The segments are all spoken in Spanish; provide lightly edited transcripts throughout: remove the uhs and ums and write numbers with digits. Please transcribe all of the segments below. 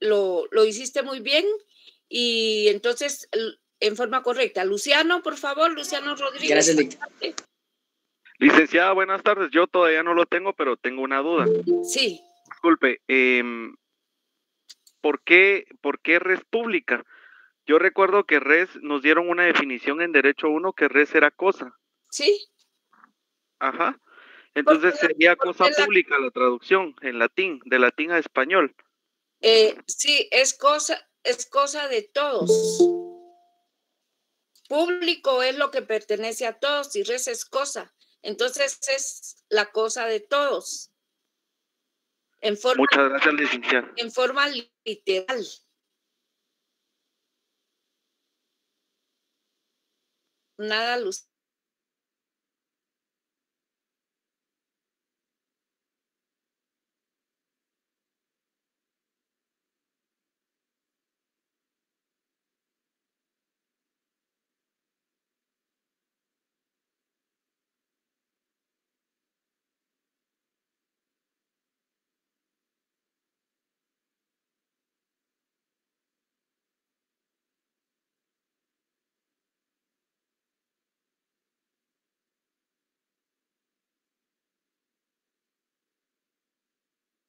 lo hiciste muy bien y entonces en forma correcta. Luciano, por favor, Luciano Rodríguez. Gracias, licenciada, buenas tardes. Yo todavía no lo tengo, pero tengo una duda. Sí. Disculpe, ¿por qué res pública? Yo recuerdo que res nos dieron una definición en Derecho 1 que res era cosa. Sí. Ajá. Entonces sería cosa pública la traducción en latín, de latín a español. Sí, es cosa de todos. Público es lo que pertenece a todos y res es cosa. Entonces es la cosa de todos. Muchas gracias, licenciada. En forma literal. Nada, Luz.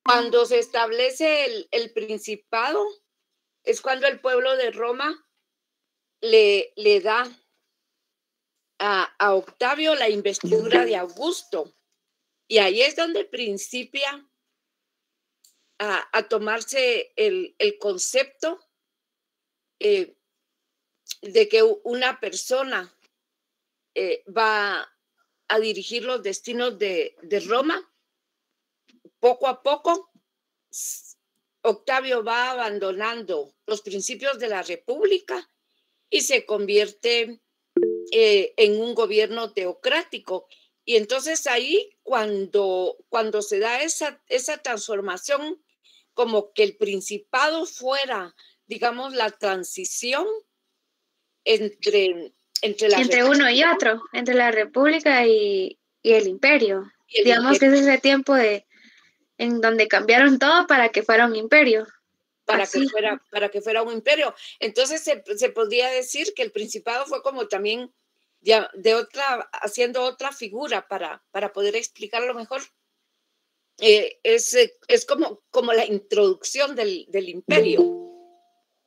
Cuando se establece el principado, es cuando el pueblo de Roma le da a Octavio la investidura de Augusto. Y ahí es donde principia a tomarse el concepto de que una persona va a dirigir los destinos de Roma. Poco a poco, Octavio va abandonando los principios de la República y se convierte en un gobierno teocrático. Y entonces ahí, cuando se da esa transformación, como que el principado fuera, digamos, la transición entre uno y otro, entre la República y el Imperio. Digamos que es ese tiempo en donde cambiaron todo para que fuera un imperio. Para que fuera un imperio. Entonces se podría decir que el Principado fue como también ya haciendo otra figura para poder explicarlo mejor. Es como la introducción del imperio.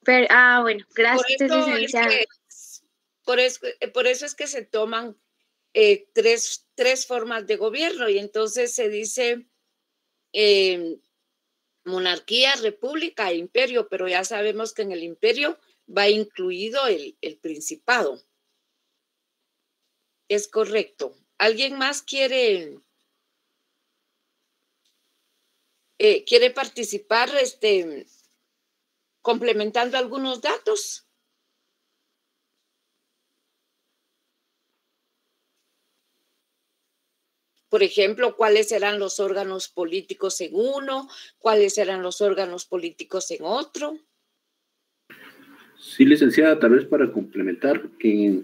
Bueno, gracias. Por eso es que se toman tres formas de gobierno y entonces se dice monarquía, república e imperio, pero ya sabemos que en el imperio va incluido el principado. Es correcto. ¿Alguien más quiere participar complementando algunos datos? Por ejemplo, ¿cuáles eran los órganos políticos en uno? ¿Cuáles eran los órganos políticos en otro? Sí, licenciada, tal vez para complementar que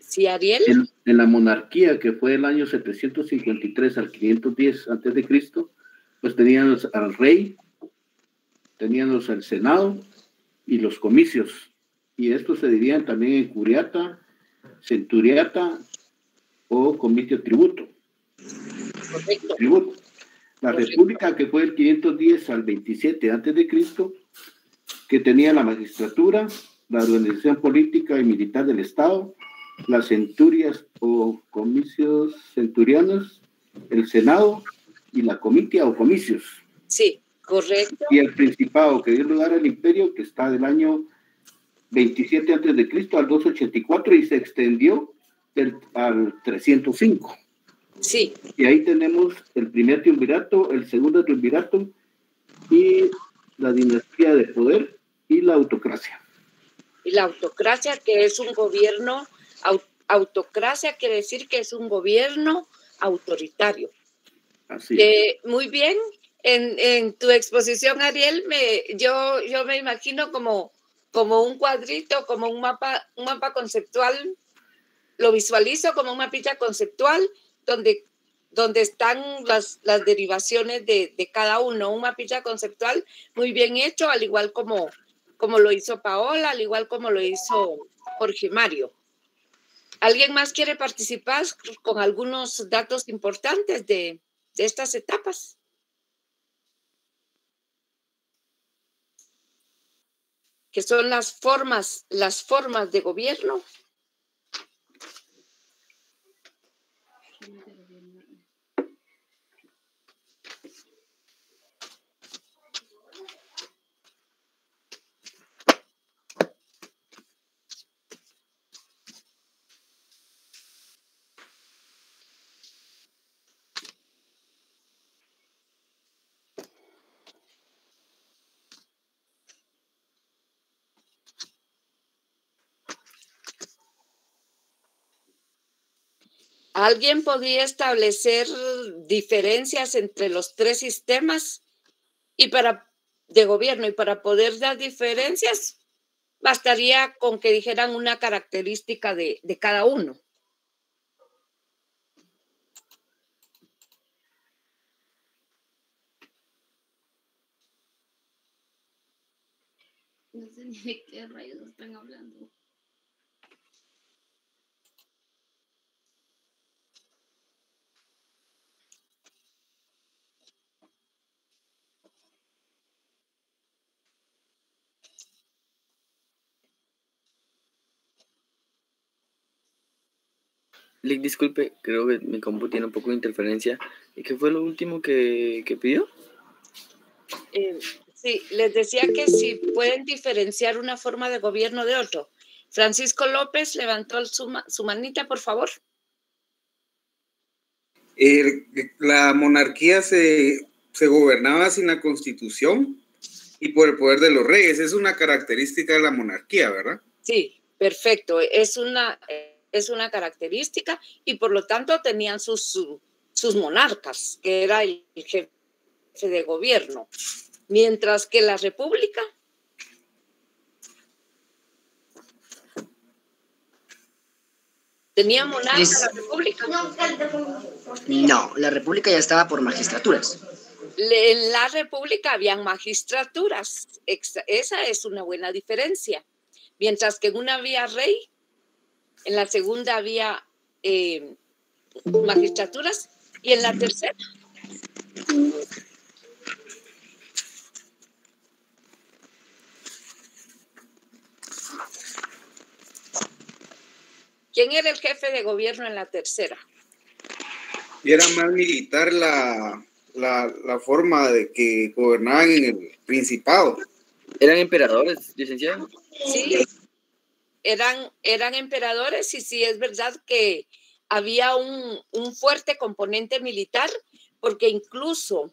sí, Ariel. En la monarquía, que fue del año 753 al 510 a.C., pues teníamos al rey, teníamos al senado y los comicios. Y estos se dividían también en curiata, centuriata o comicio tributo. Correcto. Tributo. La república, que fue del 510 al 27 a.C., que tenía la magistratura, la organización política y militar del Estado, las centurias o comicios centurianos, el Senado y la comitia o comicios. Sí, correcto. Y el principado, que dio lugar al imperio, que está del año 27 a.C. al 284 y se extendió al 305. Sí. Y ahí tenemos el primer triunvirato, el segundo triunvirato y la dinastía de poder y la autocracia. Y la autocracia, que es un gobierno, autocracia quiere decir que es un gobierno autoritario. Así es. Muy bien, en tu exposición, Ariel, yo me imagino como un cuadrito, como un mapa conceptual, lo visualizo como un mapita conceptual donde donde están las derivaciones de cada uno, un mapita conceptual muy bien hecho, al igual como lo hizo Paola, al igual como lo hizo Jorge Mario. ¿Alguien más quiere participar con algunos datos importantes de estas etapas? Que son las formas de gobierno. ¿Alguien podría establecer diferencias entre los tres sistemas de gobierno? Y para poder dar diferencias, bastaría con que dijeran una característica de cada uno. No sé ni de qué rayos están hablando. Lick, disculpe, creo que mi compu tiene un poco de interferencia. ¿Y qué fue lo último que pidió? Sí, les decía que si pueden diferenciar una forma de gobierno de otro. Francisco López levantó su manita, por favor. La monarquía se gobernaba sin la Constitución y por el poder de los reyes. Es una característica de la monarquía, ¿verdad? Sí, perfecto. Es una característica y por lo tanto tenían sus monarcas, que era el jefe de gobierno. Mientras que la república ¿tenía monarca la república? No, la república ya estaba por magistraturas. En la república habían magistraturas. Esa es una buena diferencia. Mientras que en una había rey, en la segunda había magistraturas y en la tercera. ¿Quién era el jefe de gobierno en la tercera? Y era más militar la forma de que gobernaban en el Principado. ¿Eran emperadores, licenciado? Sí, eran emperadores y sí es verdad que había un fuerte componente militar, porque incluso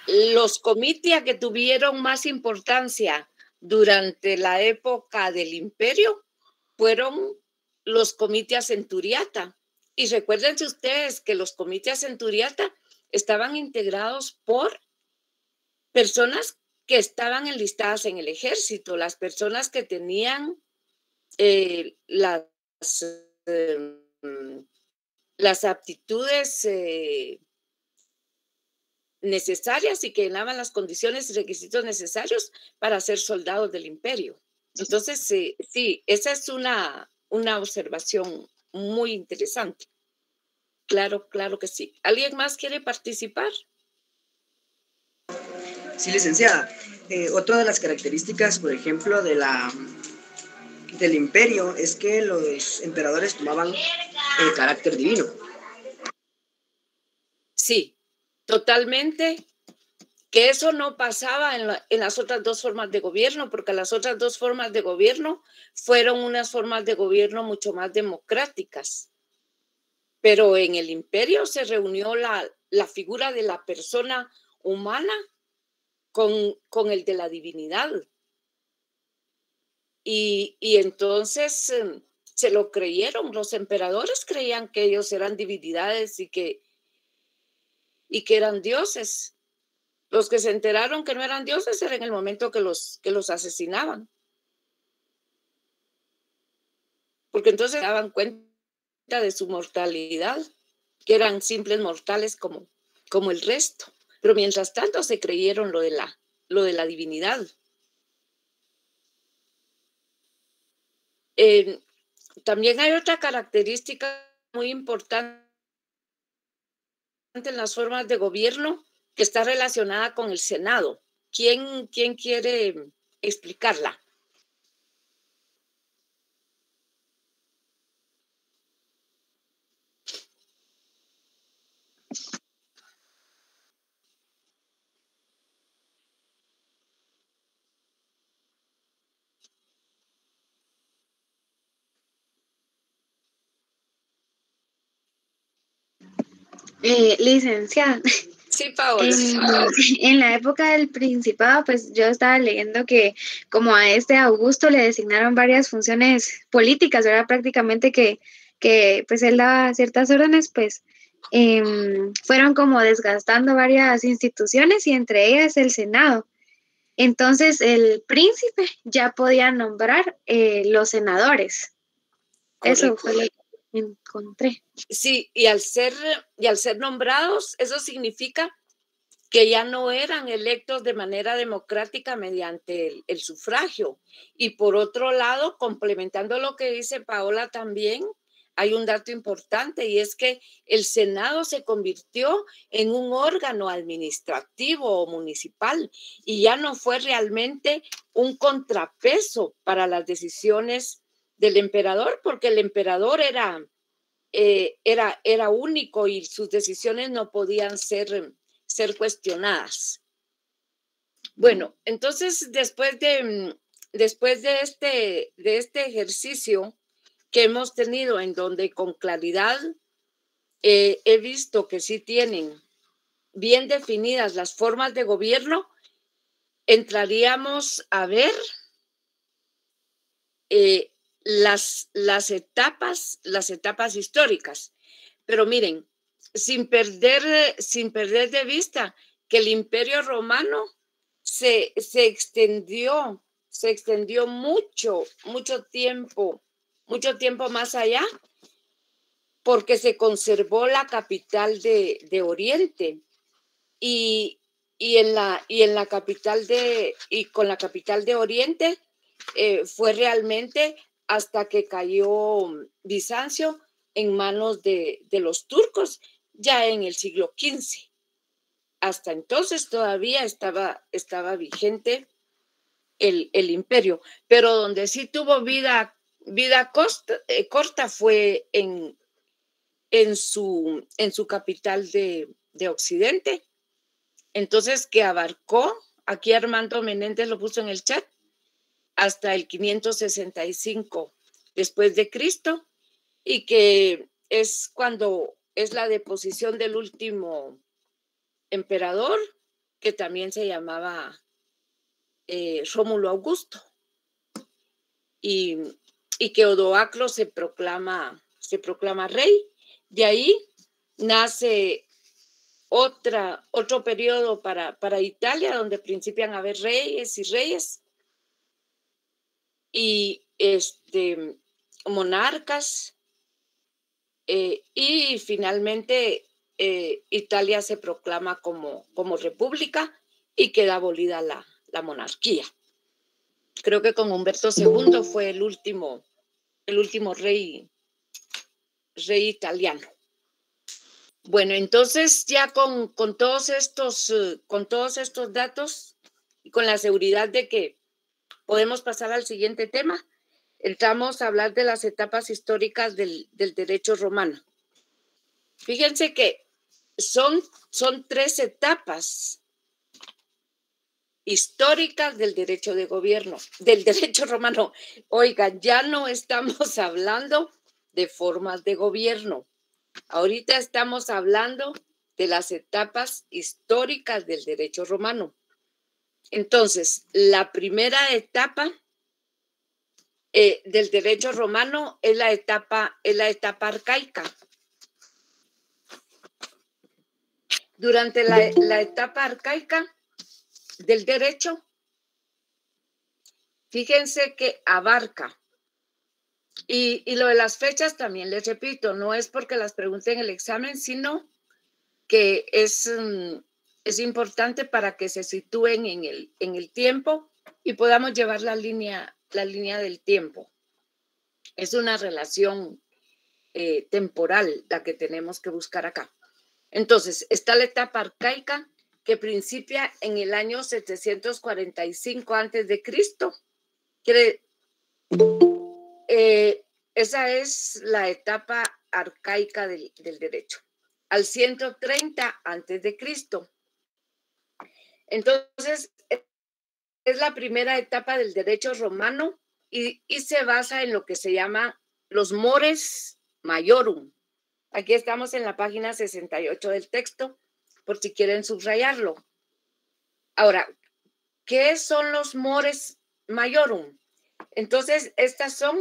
los comitia que tuvieron más importancia durante la época del imperio fueron los comitia centuriata. Y recuérdense ustedes que los comitia centuriata estaban integrados por personas que estaban enlistadas en el ejército, las personas que tenían las aptitudes necesarias y que llenaban las condiciones y requisitos necesarios para ser soldados del imperio. Entonces, sí, esa es una observación muy interesante. Claro que sí. ¿Alguien más quiere participar? Sí, licenciada. Otra de las características, por ejemplo, del imperio es que los emperadores tomaban el carácter divino. Sí, totalmente. Que eso no pasaba en las otras dos formas de gobierno, porque las otras dos formas de gobierno fueron unas formas de gobierno mucho más democráticas. Pero en el imperio se reunió la figura de la persona humana con el de la divinidad. Y entonces se lo creyeron. Los emperadores creían que ellos eran divinidades y que eran dioses. Los que se enteraron que no eran dioses era en el momento que los asesinaban. Porque entonces se daban cuenta de su mortalidad. que eran simples mortales como el resto. Pero mientras tanto se creyeron lo de la divinidad. También hay otra característica muy importante en las formas de gobierno que está relacionada con el Senado. ¿Quién quiere explicarla? Licenciada, Sí, Paola. en la época del Principado, pues yo estaba leyendo que como a este Augusto le designaron varias funciones políticas, ¿verdad? Prácticamente que pues él daba ciertas órdenes, pues fueron como desgastando varias instituciones y entre ellas el Senado. Entonces el príncipe ya podía nombrar los senadores. Correcto. Eso fue lo que encontré. Sí, y al ser nombrados, eso significa que ya no eran electos de manera democrática mediante el sufragio. Y por otro lado, complementando lo que dice Paola también, hay un dato importante y es que el Senado se convirtió en un órgano administrativo o municipal y ya no fue realmente un contrapeso para las decisiones del emperador, porque el emperador era único y sus decisiones no podían ser cuestionadas. Bueno, entonces después de este ejercicio que hemos tenido en donde con claridad he visto que sí tienen bien definidas las formas de gobierno, entraríamos a ver las etapas históricas. Pero miren, sin perder de vista que el Imperio Romano se extendió mucho tiempo más allá, porque se conservó la capital de Oriente y con la capital de Oriente fue realmente hasta que cayó Bizancio en manos de los turcos ya en el siglo XV. Hasta entonces todavía estaba vigente el imperio, pero donde sí tuvo vida corta fue en su capital de Occidente. Entonces, que abarcó, aquí Armando Menéndez lo puso en el chat, hasta el 565 después de Cristo, y que es cuando es la deposición del último emperador, que también se llamaba Rómulo Augusto, y que Odoacro se proclama rey. De ahí nace otro periodo para Italia, donde principian a haber reyes y monarcas, y finalmente Italia se proclama como república y queda abolida la monarquía. Creo que con Humberto II fue el último rey italiano. Bueno, entonces ya con todos estos datos y con la seguridad de que podemos pasar al siguiente tema, entramos a hablar de las etapas históricas del derecho romano. Fíjense que son 3 etapas históricas del derecho de gobierno, del derecho romano. Oigan, ya no estamos hablando de formas de gobierno. Ahorita estamos hablando de las etapas históricas del derecho romano. Entonces, la primera etapa del derecho romano es la etapa arcaica. Durante la etapa arcaica del derecho, fíjense que abarca Y lo de las fechas también, les repito, no es porque las pregunté en el examen, sino que es importante para que se sitúen en el tiempo y podamos llevar la línea del tiempo. Es una relación temporal la que tenemos que buscar acá. Entonces, está la etapa arcaica que principia en el año 745 antes de Cristo. Esa es la etapa arcaica del derecho. Al 130 antes de Cristo. Entonces, es la primera etapa del derecho romano y se basa en lo que se llama los mores maiorum. Aquí estamos en la página 68 del texto, por si quieren subrayarlo. Ahora, ¿qué son los mores maiorum? Entonces, estas son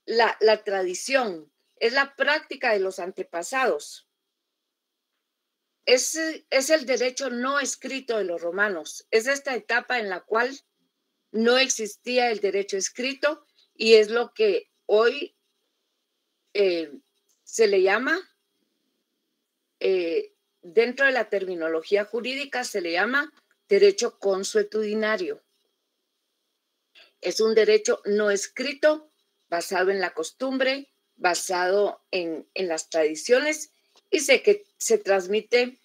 la tradición, es la práctica de los antepasados. Es el derecho no escrito de los romanos. Es esta etapa en la cual no existía el derecho escrito y es lo que hoy se le llama, dentro de la terminología jurídica, se le llama derecho consuetudinario. Es un derecho no escrito basado en la costumbre, basado en las tradiciones y que se transmite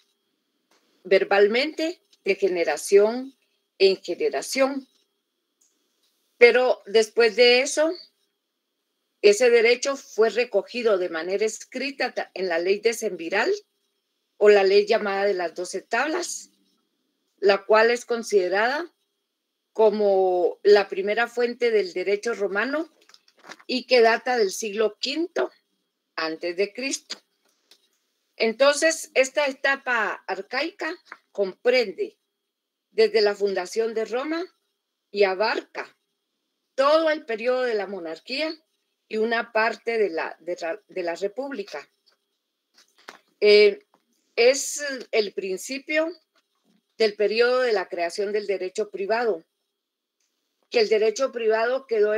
verbalmente de generación en generación. Pero después de eso, ese derecho fue recogido de manera escrita en la ley decemviral o la ley llamada de las 12 tablas, la cual es considerada como la primera fuente del derecho romano y que data del siglo V antes de Cristo. Entonces, esta etapa arcaica comprende desde la fundación de Roma y abarca todo el periodo de la monarquía y una parte de la república. Es el principio del periodo de la creación del derecho privado, que el derecho privado quedó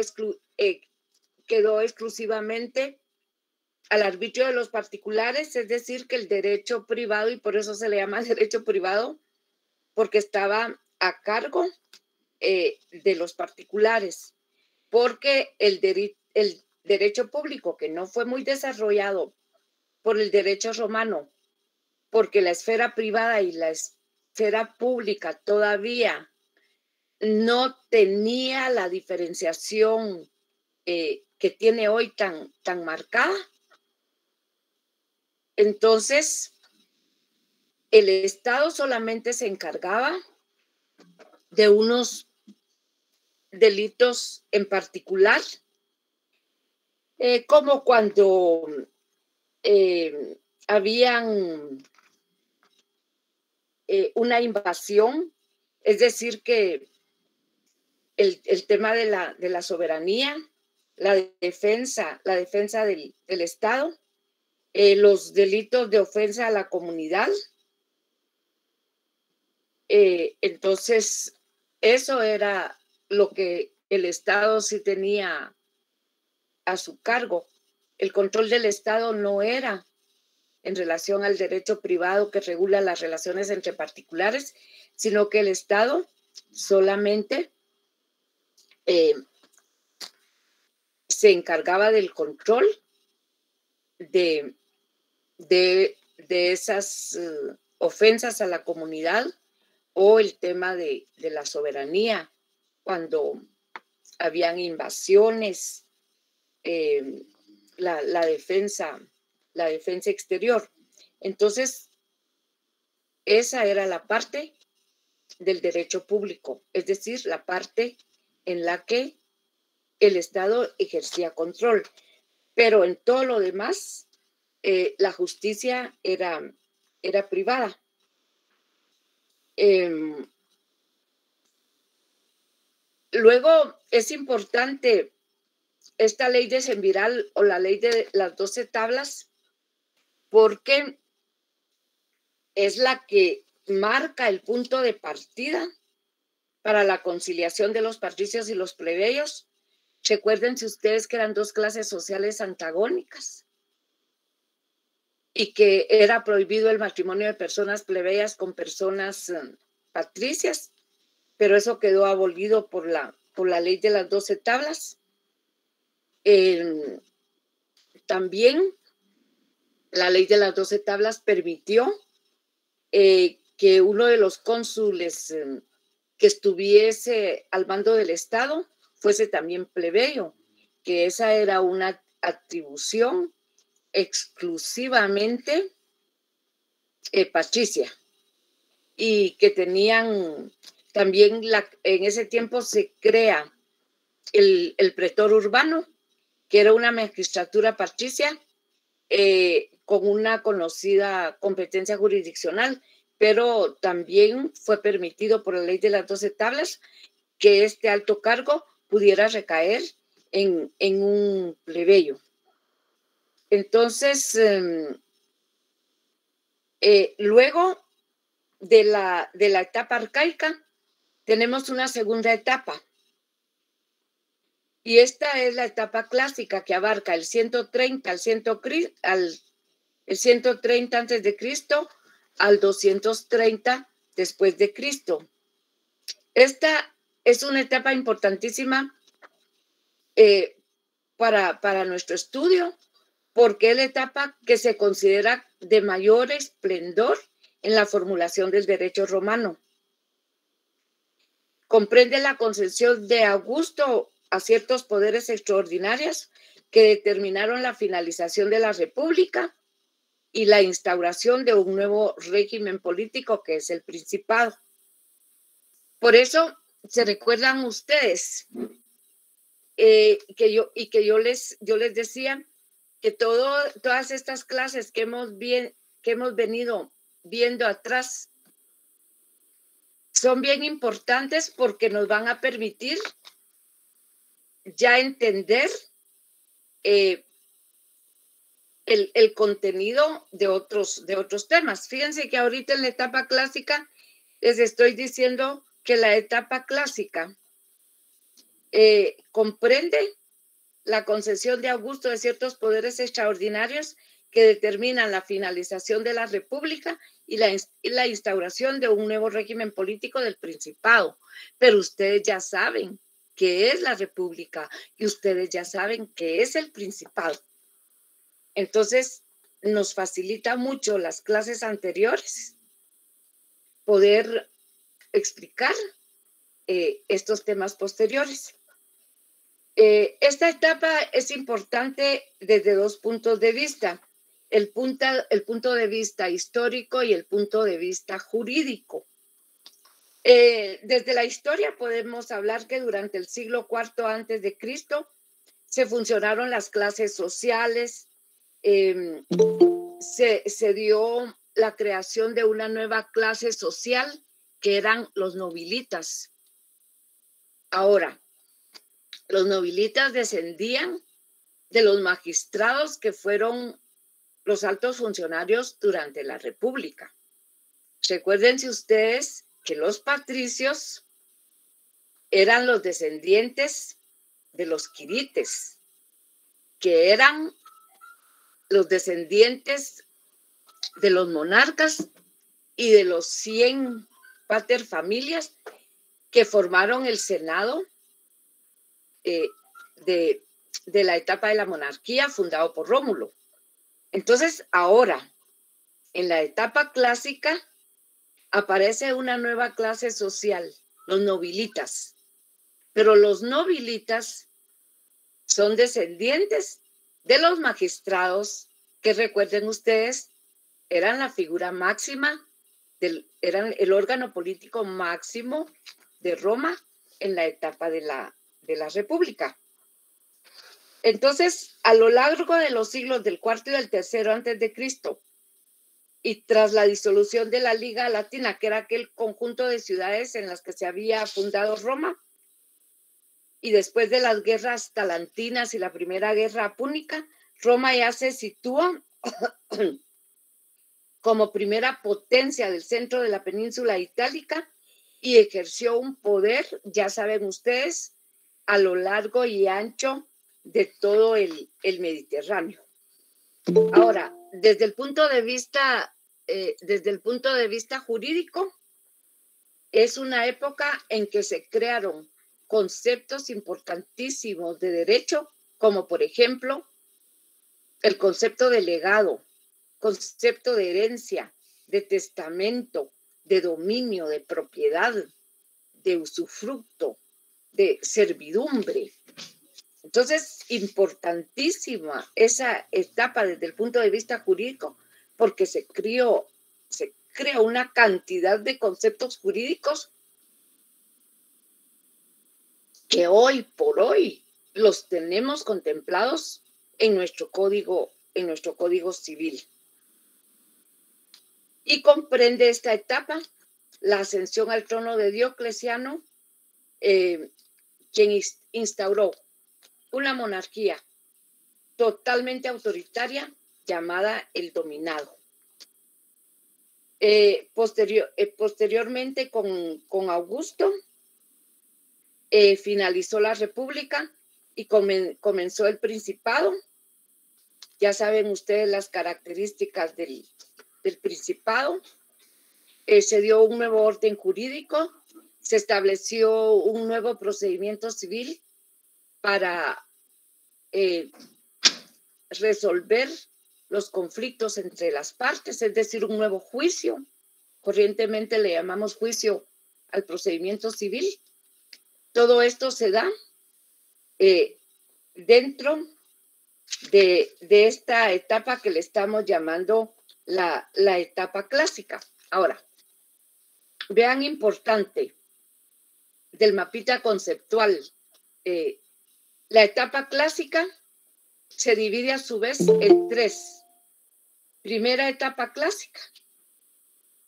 exclusivamente al arbitrio de los particulares, es decir, que el derecho privado, y por eso se le llama derecho privado, porque estaba a cargo de los particulares, porque el derecho público, que no fue muy desarrollado por el derecho romano, porque la esfera privada y la esfera pública todavía no tenía la diferenciación que tiene hoy tan marcada. Entonces, el Estado solamente se encargaba de unos delitos en particular, como cuando habían una invasión, es decir, que el tema de la soberanía, la defensa del Estado, los delitos de ofensa a la comunidad. Entonces, eso era lo que el Estado sí tenía a su cargo. El control del Estado no era en relación al derecho privado que regula las relaciones entre particulares, sino que el Estado solamente se encargaba del control de esas ofensas a la comunidad o el tema de la soberanía, cuando habían invasiones, la defensa exterior. Entonces, esa era la parte del derecho público, es decir, la parte en la que el Estado ejercía control. Pero en todo lo demás, la justicia era privada. Luego es importante esta ley decemviral o la ley de las 12 tablas, porque es la que marca el punto de partida para la conciliación de los patricios y los plebeyos Recuérdense ustedes que eran dos clases sociales antagónicas y que era prohibido el matrimonio de personas plebeyas con personas patricias, pero eso quedó abolido por la ley de las 12 tablas. También la ley de las 12 tablas permitió que uno de los cónsules que estuviese al mando del Estado fuese también plebeyo, que esa era una atribución exclusivamente patricia, y que tenían también, en ese tiempo se crea el pretor urbano, que era una magistratura patricia con una conocida competencia jurisdiccional, pero también fue permitido por la ley de las 12 tablas que este alto cargo pudiera recaer en un plebeyo. Entonces, luego de la etapa arcaica, tenemos una segunda etapa. Y esta es la etapa clásica que abarca el 130 el 130 antes de Cristo al 230 después de Cristo. Esta es una etapa importantísima para nuestro estudio, porque es la etapa que se considera de mayor esplendor en la formulación del derecho romano. Comprende la concesión de Augusto a ciertos poderes extraordinarios que determinaron la finalización de la República y la instauración de un nuevo régimen político que es el Principado. Por eso se recuerdan ustedes que yo les decía que todas estas clases que hemos venido viendo atrás son bien importantes porque nos van a permitir ya entender el contenido de otros temas. Fíjense que ahorita en la etapa clásica les estoy diciendo que la etapa clásica comprende la concesión de Augusto de ciertos poderes extraordinarios que determinan la finalización de la República y la instauración de un nuevo régimen político del Principado. Pero ustedes ya saben qué es la República y ustedes ya saben qué es el Principado. Entonces, nos facilita mucho las clases anteriores poder explicar estos temas posteriores. Esta etapa es importante desde dos puntos de vista, el punto de vista histórico y el punto de vista jurídico. Desde la historia podemos hablar que durante el siglo IV antes de Cristo se funcionaron las clases sociales, se dio la creación de una nueva clase social que eran los nobilitas. Ahora, los nobilitas descendían de los magistrados que fueron los altos funcionarios durante la República. Recuérdense ustedes que los patricios eran los descendientes de los quirites, que eran los descendientes de los monarcas y de los 100 paterfamilias que formaron el Senado de la etapa de la monarquía fundado por Rómulo. Entonces, ahora, en la etapa clásica, aparece una nueva clase social, los nobilitas. Pero los nobilitas son descendientes de los magistrados que, recuerden ustedes, eran la figura máxima, eran el órgano político máximo de Roma en la etapa de la República. Entonces, a lo largo de los siglos del IV y del III antes de Cristo, y tras la disolución de la Liga Latina, que era aquel conjunto de ciudades en las que se había fundado Roma, y después de las guerras talantinas y la primera guerra púnica, Roma ya se sitúa como primera potencia del centro de la península itálica y ejerció un poder, ya saben ustedes, a lo largo y ancho de todo el Mediterráneo. Ahora, desde el punto de vista jurídico, es una época en que se crearon conceptos importantísimos de derecho, como por ejemplo el concepto de legado, concepto de herencia, de testamento, de dominio, de propiedad, de usufructo, de servidumbre. Entonces, importantísima esa etapa desde el punto de vista jurídico, porque se creó una cantidad de conceptos jurídicos que hoy por hoy los tenemos contemplados en nuestro código civil. Y comprende esta etapa la ascensión al trono de Diocleciano, quien instauró una monarquía totalmente autoritaria llamada el dominado. Posteriormente con Augusto finalizó la república y comenzó el principado. Ya saben ustedes las características del principado. Se dio un nuevo orden jurídico, se estableció un nuevo procedimiento civil para resolver los conflictos entre las partes, es decir, un nuevo juicio. Corrientemente le llamamos juicio al procedimiento civil. Todo esto se da dentro de esta etapa que le estamos llamando la etapa clásica. Ahora, vean importante del mapita conceptual. La etapa clásica se divide a su vez en tres. Primera etapa clásica,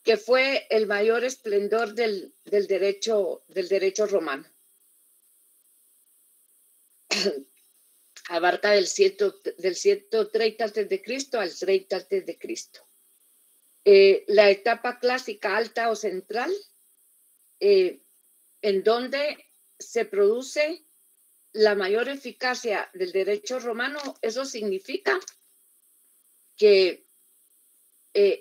que fue el mayor esplendor del derecho romano. Abarca del 130 a.C. al 30 a.C. La etapa clásica alta o central, en donde se produce la mayor eficacia del derecho romano. Eso significa que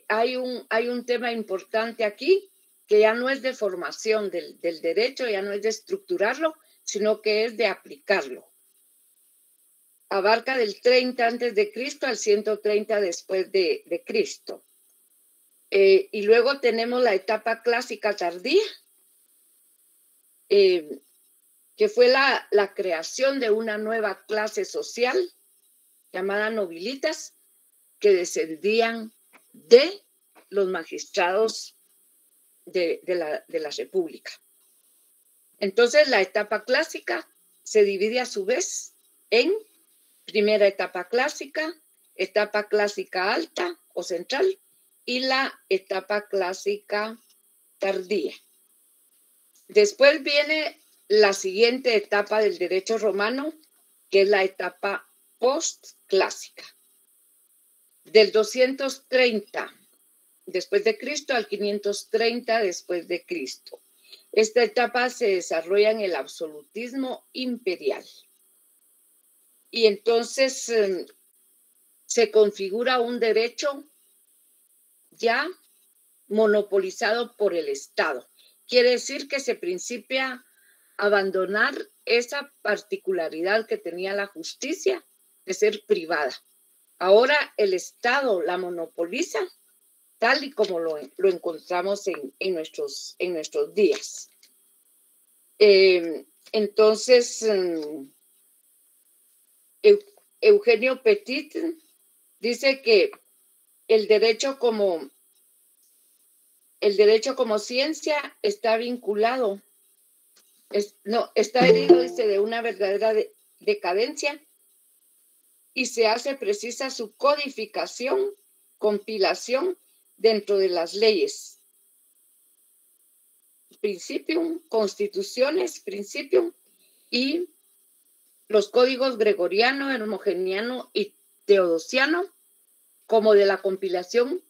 hay un tema importante aquí, que ya no es de formación del derecho, ya no es de estructurarlo, sino que es de aplicarlo. Abarca del 30 a.C. al 130 después de Cristo. Y luego tenemos la etapa clásica tardía, que fue la creación de una nueva clase social llamada nobilitas, que descendían de los magistrados de la República. Entonces, la etapa clásica se divide a su vez en primera etapa clásica alta o central y la etapa clásica tardía. Después viene la siguiente etapa del derecho romano, que es la etapa postclásica. Del 230 después de Cristo al 530 después de Cristo. Esta etapa se desarrolla en el absolutismo imperial. Y entonces se configura un derecho ya monopolizado por el Estado. Quiere decir que se principia abandonar esa particularidad que tenía la justicia de ser privada. Ahora el Estado la monopoliza tal y como lo encontramos en nuestros días. Entonces, Eugenio Petit dice que el derecho como ciencia está vinculado, está herido, dice, de una verdadera decadencia, y se hace precisa su codificación, compilación dentro de las leyes. Principium, constituciones, principium, y los códigos gregoriano, hermogeniano y teodosiano, como de la compilación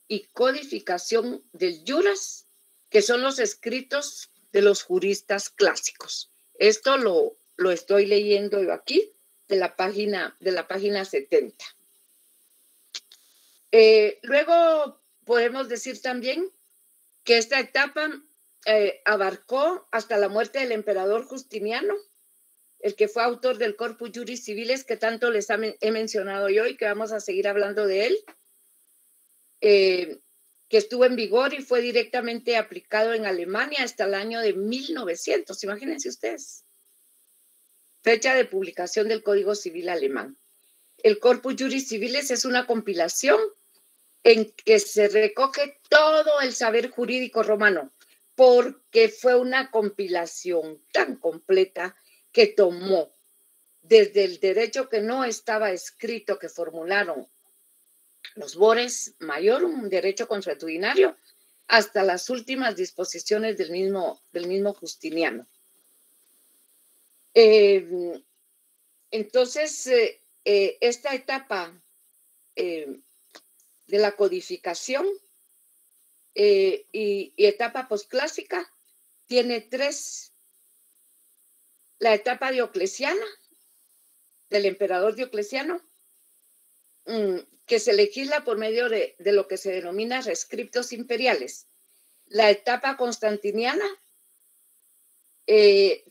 y codificación del Juras, que son los escritos de los juristas clásicos. Esto lo lo estoy leyendo yo aquí, de la página 70. Luego podemos decir también que esta etapa abarcó hasta la muerte del emperador Justiniano, el que fue autor del Corpus Juris Civilis que tanto les he mencionado yo y que vamos a seguir hablando de él, que estuvo en vigor y fue directamente aplicado en Alemania hasta el año de 1900, imagínense ustedes. Fecha de publicación del Código Civil alemán. El Corpus Juris Civilis es una compilación en que se recoge todo el saber jurídico romano, porque fue una compilación tan completa que tomó desde el derecho que no estaba escrito que formularon los Mores Maiorum, un derecho consuetudinario, hasta las últimas disposiciones del mismo Justiniano. Entonces, esta etapa de la codificación y etapa posclásica tiene 3. La etapa dioclesiana, del emperador Diocleciano, que se legisla por medio de lo que se denomina rescriptos imperiales. La etapa constantiniana,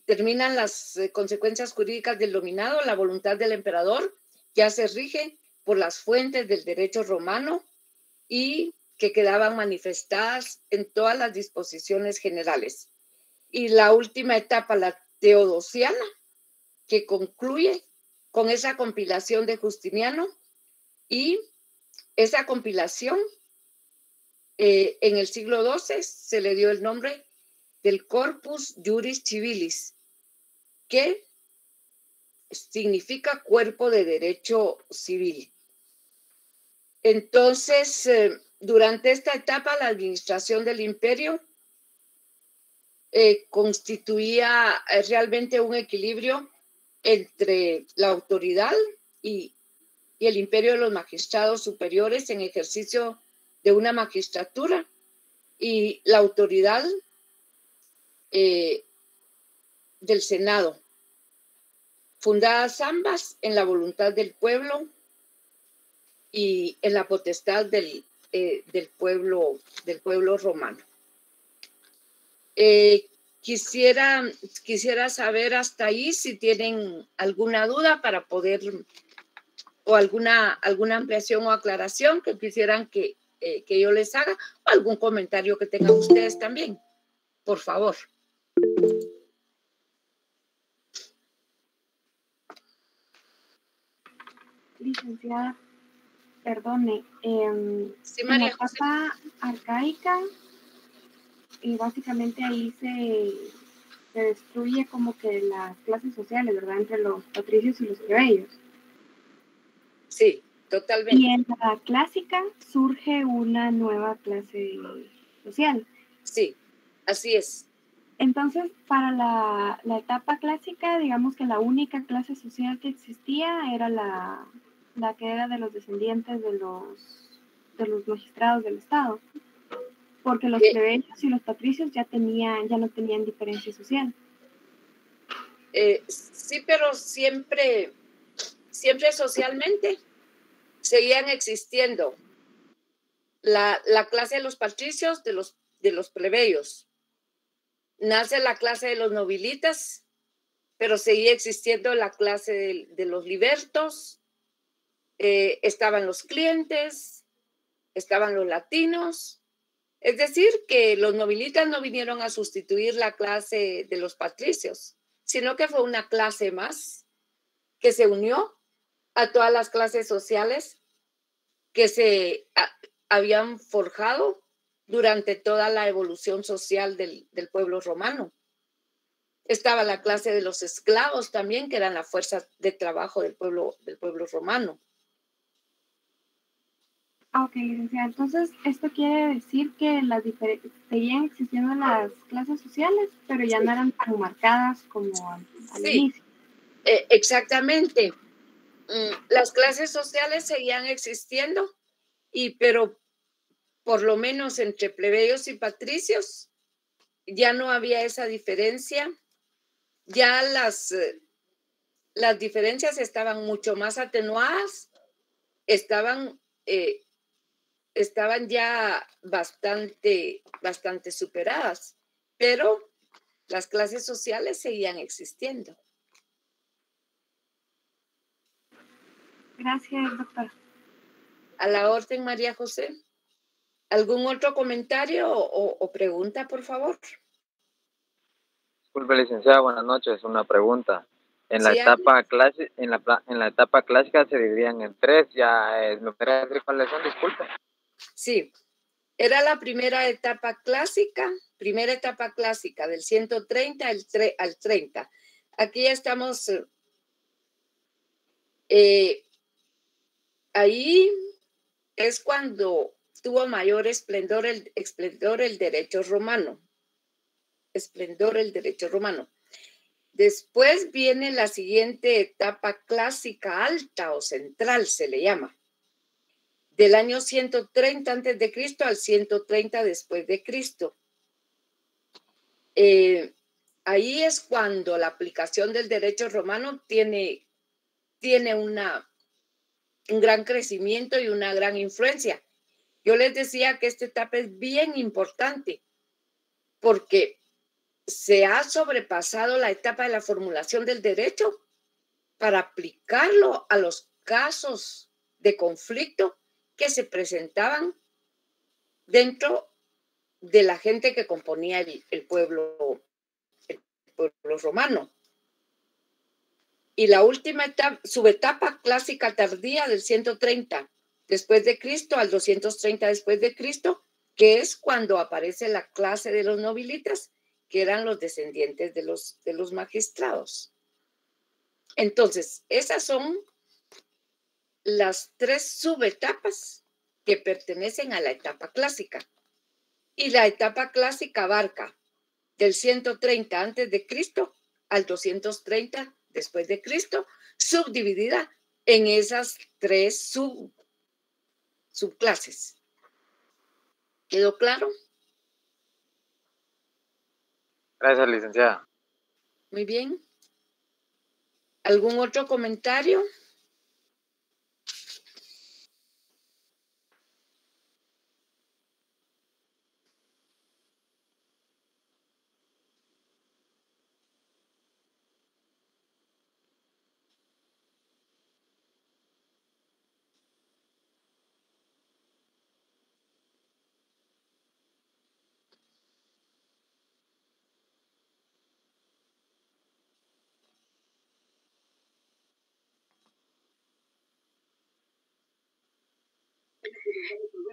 terminan las consecuencias jurídicas del dominado, la voluntad del emperador ya se rige por las fuentes del derecho romano y que quedaban manifestadas en todas las disposiciones generales. Y la última etapa, la teodosiana, que concluye con esa compilación de Justiniano, y esa compilación en el siglo XII se le dio el nombre del Corpus Juris Civilis, que significa cuerpo de derecho civil. Entonces, durante esta etapa, la administración del imperio constituía realmente un equilibrio entre la autoridad y el imperio de los magistrados superiores en ejercicio de una magistratura y la autoridad del Senado, fundadas ambas en la voluntad del pueblo y en la potestad del pueblo romano. Quisiera saber hasta ahí si tienen alguna duda para poder, o alguna ampliación o aclaración que quisieran que yo les haga, o algún comentario que tengan ustedes también, por favor. Licenciada, perdone, Sí, María en la etapa arcaica, básicamente ahí se destruye como que las clases sociales, ¿verdad? Entre los patricios y los plebeyos. Sí, totalmente. Y en la clásica surge una nueva clase social. Sí, así es. Entonces, para la etapa clásica, digamos que la única clase social que existía era la que era de los descendientes de los magistrados del Estado, porque los plebeyos y los patricios ya no tenían diferencia social. Sí, pero siempre socialmente seguían existiendo la clase de los patricios, de los plebeyos. Nace la clase de los nobilitas, pero seguía existiendo la clase de los libertos, estaban los clientes, estaban los latinos. Es decir, que los nobilitas no vinieron a sustituir la clase de los patricios, sino que fue una clase más que se unió a todas las clases sociales que se habían forjado durante toda la evolución social del pueblo romano. Estaba la clase de los esclavos también, que eran la fuerza de trabajo del pueblo romano. Ok, licenciada. Entonces, esto quiere decir que seguían existiendo las clases sociales, pero ya no eran tan marcadas como al inicio. Exactamente. Las clases sociales seguían existiendo, pero por lo menos entre plebeyos y patricios ya no había esa diferencia. Ya las diferencias estaban mucho más atenuadas, estaban ya bastante superadas, pero las clases sociales seguían existiendo. Gracias, doctora. A la orden, María José. ¿Algún otro comentario o pregunta, por favor? Disculpe, licenciada, buenas noches. Una pregunta. En la Sí, etapa en la etapa clásica se dividían en tres. ¿Me podría decir cuáles son? Disculpe. Sí, era la primera etapa clásica del 130 al 30. Aquí estamos, ahí es cuando tuvo mayor esplendor el derecho romano. Después viene la siguiente etapa clásica alta o central, se le llama, del año 130 antes de Cristo al 130 después de Cristo. Ahí es cuando la aplicación del derecho romano tiene un gran crecimiento y una gran influencia. Yo les decía que esta etapa es bien importante porque se ha sobrepasado la etapa de la formulación del derecho para aplicarlo a los casos de conflicto que se presentaban dentro de la gente que componía el pueblo romano. Y la última etapa, subetapa clásica tardía del 130 después de Cristo al 230 después de Cristo, que es cuando aparece la clase de los nobilitas, que eran los descendientes de los magistrados. Entonces, esas son las tres subetapas que pertenecen a la etapa clásica. Y la etapa clásica abarca del 130 antes de Cristo al 230 después de Cristo, subdividida en esas tres subclases. ¿Quedó claro? Gracias, licenciada. Muy bien. ¿Algún otro comentario?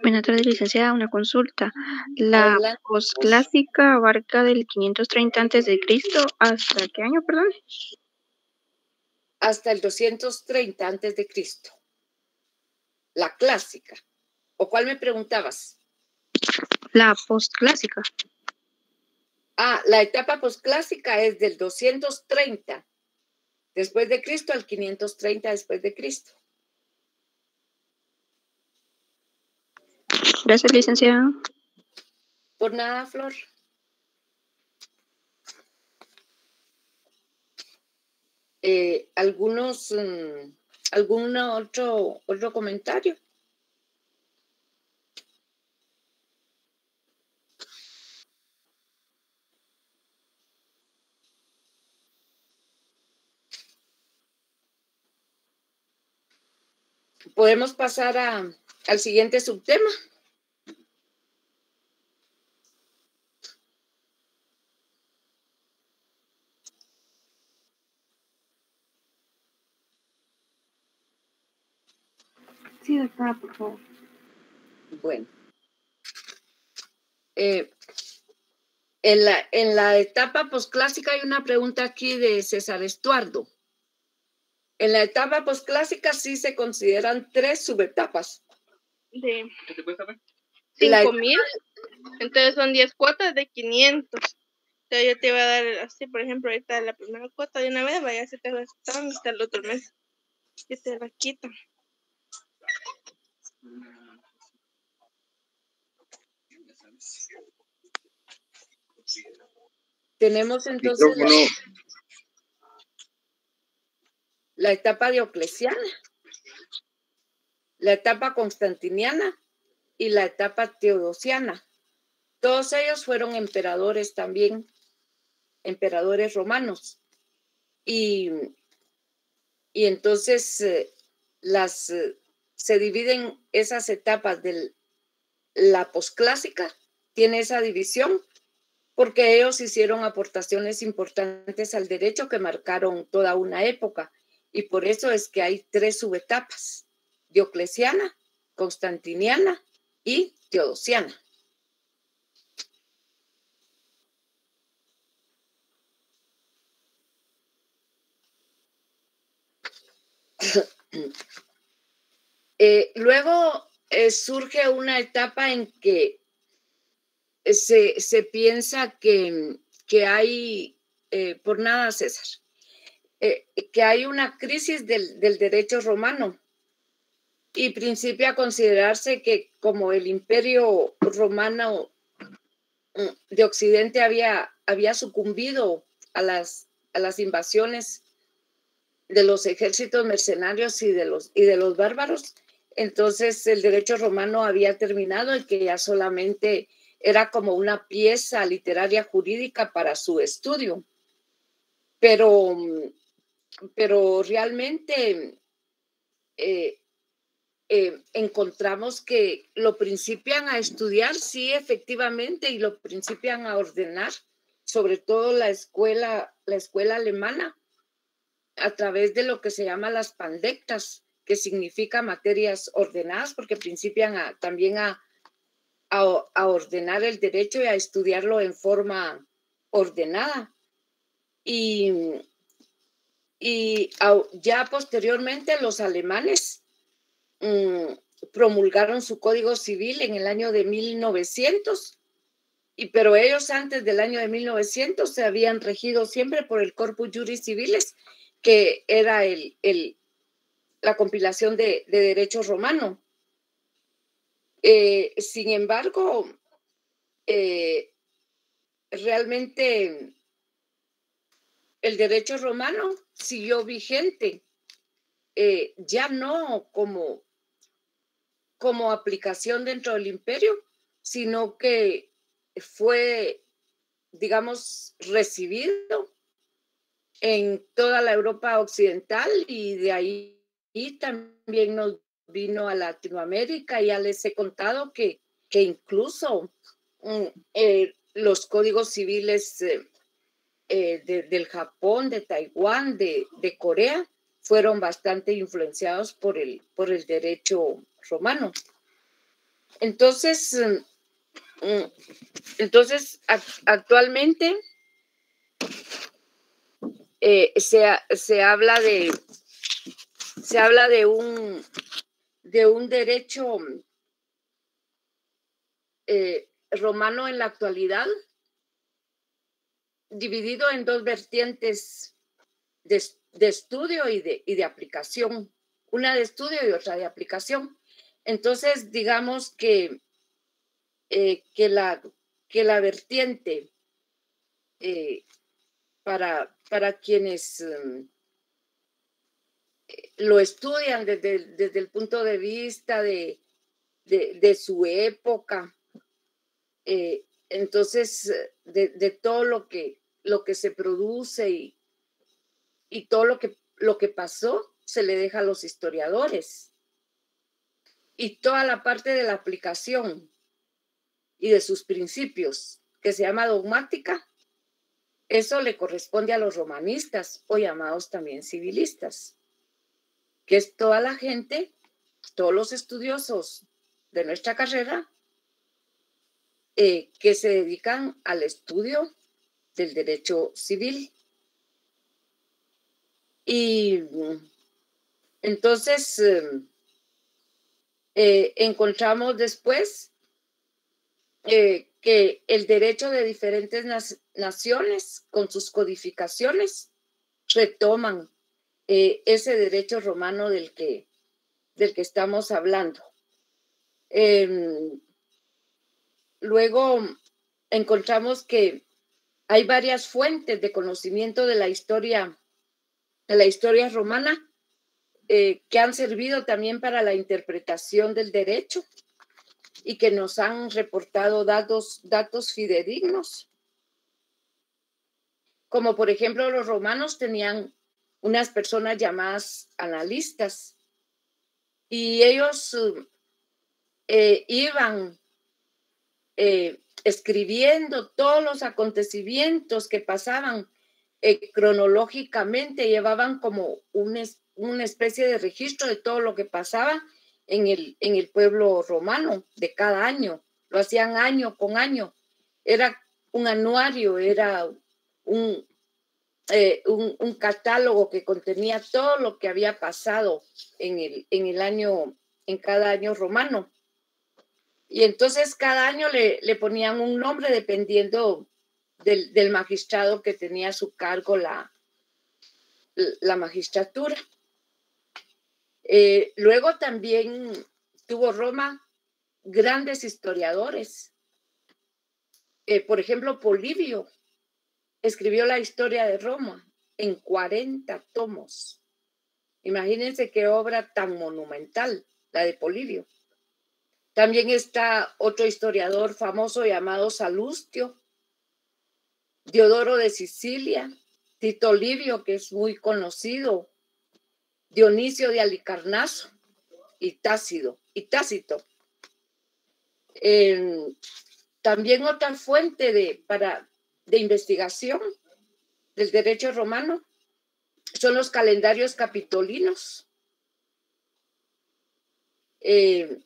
Buenas tardes, licenciada. Una consulta. La posclásica abarca del 530 a.C. ¿hasta qué año, perdón? Hasta el 230 antes de Cristo. La clásica. ¿O cuál me preguntabas? La posclásica. La etapa posclásica es del 230 después de Cristo al 530 después de Cristo. Gracias, licenciada. Por nada, Flor. ¿Algún otro comentario? Podemos pasar al siguiente subtema. Sí, doctora, por favor. Bueno. En la etapa posclásica hay una pregunta aquí de César Estuardo. En la etapa posclásica sí se consideran tres subetapas. De 5,000, entonces son 10 cuotas de 500. Entonces yo te voy a dar así, por ejemplo, ahorita la primera cuota de una vez, vaya, se te va a estar hasta el otro mes. Y te la quitan. Tenemos entonces... la etapa diocleciana, la etapa constantiniana y la etapa teodosiana. Todos ellos fueron emperadores también, emperadores romanos. Y entonces se dividen esas etapas de la posclásica, tiene esa división, porque ellos hicieron aportaciones importantes al derecho que marcaron toda una época. Y por eso es que hay 3 subetapas: diocleciana, constantiniana y teodosiana. Luego surge una etapa en que se piensa que hay, por nada César, que hay una crisis del derecho romano y principia a considerarse que como el imperio romano de Occidente había sucumbido a las invasiones de los ejércitos mercenarios y de los bárbaros, entonces el derecho romano había terminado y que ya solamente era como una pieza literaria jurídica para su estudio. Pero realmente encontramos que lo principian a estudiar, sí, efectivamente, y lo principian a ordenar, sobre todo la escuela alemana, a través de lo que se llama las pandectas, que significa materias ordenadas, porque principian también a ordenar el derecho y a estudiarlo en forma ordenada. Y ya posteriormente los alemanes promulgaron su Código Civil en el año de 1900, pero ellos antes del año de 1900 se habían regido siempre por el Corpus Juris Civilis, que era la compilación de derecho romano. Sin embargo, realmente el derecho romano siguió vigente, ya no como aplicación dentro del imperio, sino que fue, digamos, recibido en toda la Europa occidental, y de ahí también nos vino a Latinoamérica. Ya les he contado que incluso los códigos civiles del Japón, de Taiwán, de Corea, fueron bastante influenciados por el derecho romano. Entonces actualmente se habla de un derecho romano en la actualidad, dividido en 2 vertientes de estudio y de aplicación, una de estudio y otra de aplicación. Entonces, digamos que la vertiente para quienes lo estudian desde el punto de vista de su época, entonces de todo lo que se produce y todo lo que pasó se le deja a los historiadores, y toda la parte de la aplicación y de sus principios, que se llama dogmática, eso le corresponde a los romanistas, o llamados también civilistas, que es toda la gente, todos los estudiosos de nuestra carrera que se dedican al estudio del derecho civil. Y entonces encontramos después que el derecho de diferentes naciones con sus codificaciones retoman ese derecho romano del que estamos hablando. Luego encontramos que hay varias fuentes de conocimiento de la historia romana que han servido también para la interpretación del derecho y que nos han reportado datos fidedignos. Como por ejemplo, los romanos tenían unas personas llamadas analistas y ellos iban escribiendo todos los acontecimientos que pasaban cronológicamente, llevaban como una especie de registro de todo lo que pasaba en el pueblo romano de cada año. Lo hacían año con año. Era un anuario, era un catálogo que contenía todo lo que había pasado en cada año romano. Y entonces cada año le ponían un nombre dependiendo del magistrado que tenía a su cargo la magistratura. Luego también tuvo Roma grandes historiadores. Por ejemplo, Polibio escribió la historia de Roma en 40 tomos. Imagínense qué obra tan monumental, la de Polibio. También está otro historiador famoso llamado Salustio, Diodoro de Sicilia, Tito Livio, que es muy conocido, Dionisio de Halicarnaso y Tácito. También otra fuente de investigación del derecho romano son los calendarios capitolinos. E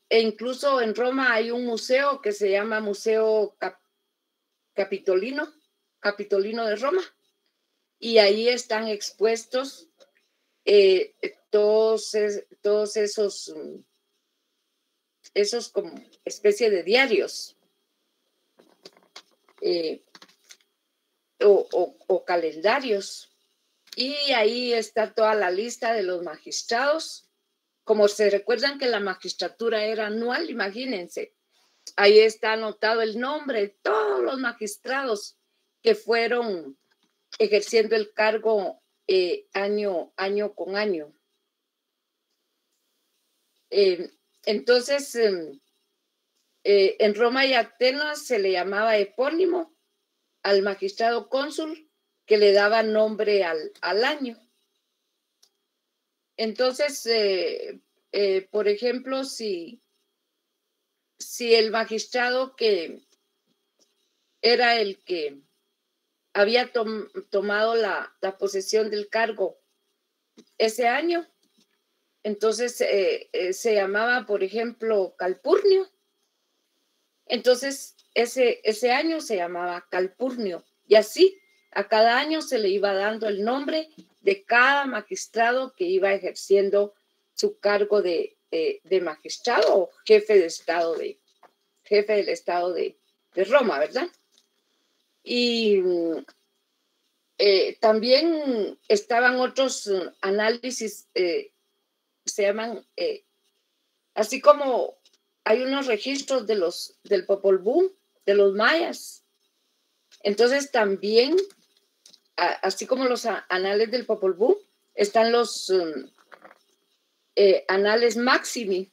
incluso en Roma hay un museo que se llama Museo Capitolino de Roma, y ahí están expuestos todos esos como especie de diarios o calendarios, y ahí está toda la lista de los magistrados. Como se recuerdan que la magistratura era anual, imagínense, ahí está anotado el nombre de todos los magistrados que fueron ejerciendo el cargo año con año. Entonces, en Roma y Atenas se le llamaba epónimo al magistrado cónsul que le daba nombre al año. Entonces, por ejemplo, si el magistrado que era el que había tomado la posesión del cargo ese año, entonces se llamaba, por ejemplo, Calpurnio. Entonces, ese año se llamaba Calpurnio, y así a cada año se le iba dando el nombre de cada magistrado que iba ejerciendo su cargo de magistrado o jefe del estado de Roma, ¿verdad? Y también estaban otros análisis, se llaman, así como hay unos registros del Popol Vuh, de los mayas. Entonces también, así como los anales del Popol Vuh, están los anales Maximi,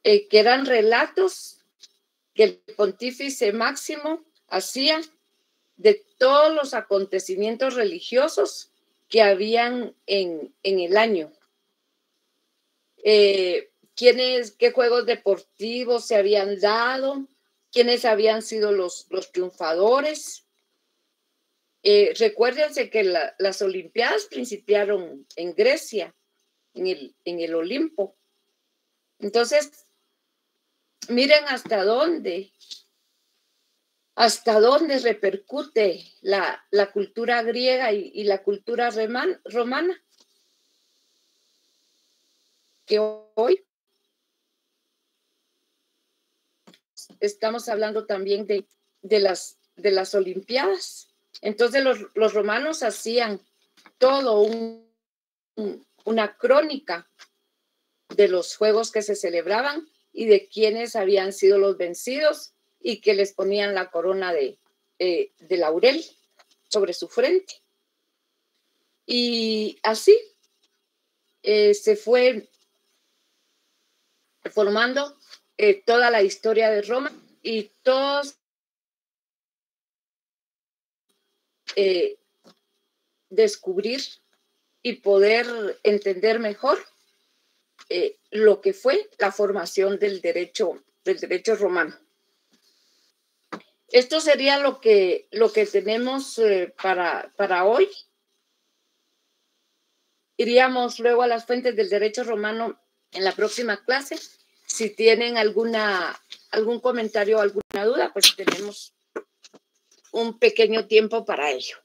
que eran relatos que el pontífice Máximo hacía de todos los acontecimientos religiosos que habían en el año. Qué juegos deportivos se habían dado, quiénes habían sido los triunfadores. Recuérdense que las Olimpiadas principiaron en Grecia, en el Olimpo. Entonces, miren hasta dónde repercute la cultura griega y la cultura romana, que hoy estamos hablando también de las Olimpiadas. Entonces los romanos hacían todo una crónica de los juegos que se celebraban y de quiénes habían sido los vencidos, y que les ponían la corona de laurel sobre su frente. Y así se fue formando toda la historia de Roma y todos descubrir y poder entender mejor lo que fue la formación del derecho romano. Esto sería lo que tenemos para hoy. Iríamos luego a las fuentes del derecho romano en la próxima clase. Si tienen algún comentario o alguna duda, pues tenemos un pequeño tiempo para ello.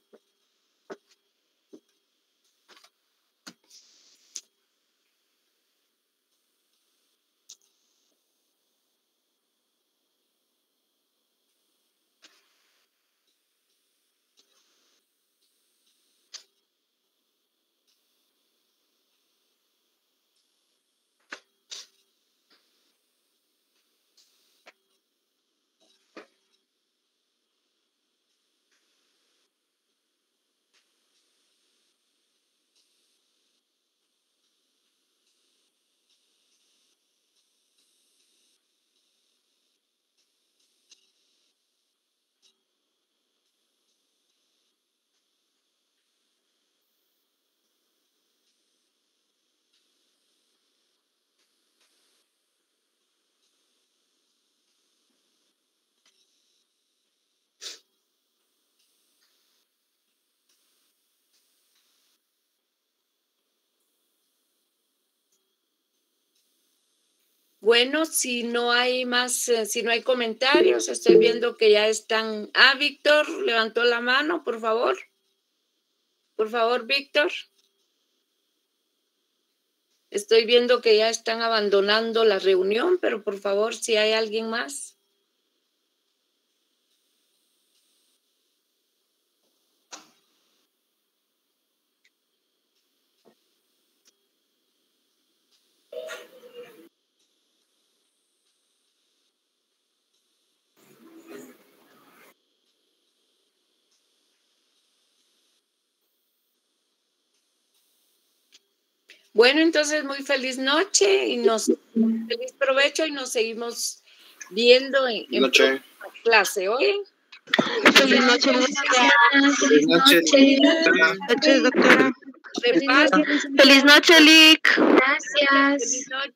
Bueno, si no hay más, si no hay comentarios, estoy viendo que ya están. Víctor levantó la mano, por favor. Por favor, Víctor. Estoy viendo que ya están abandonando la reunión, pero por favor, si hay alguien más. Bueno, entonces muy feliz noche y feliz provecho y nos seguimos viendo en clase. ¿Oyen? Feliz noche, Feliz noche. doctora. De paz. Feliz noche, Lick. Gracias. Feliz noche.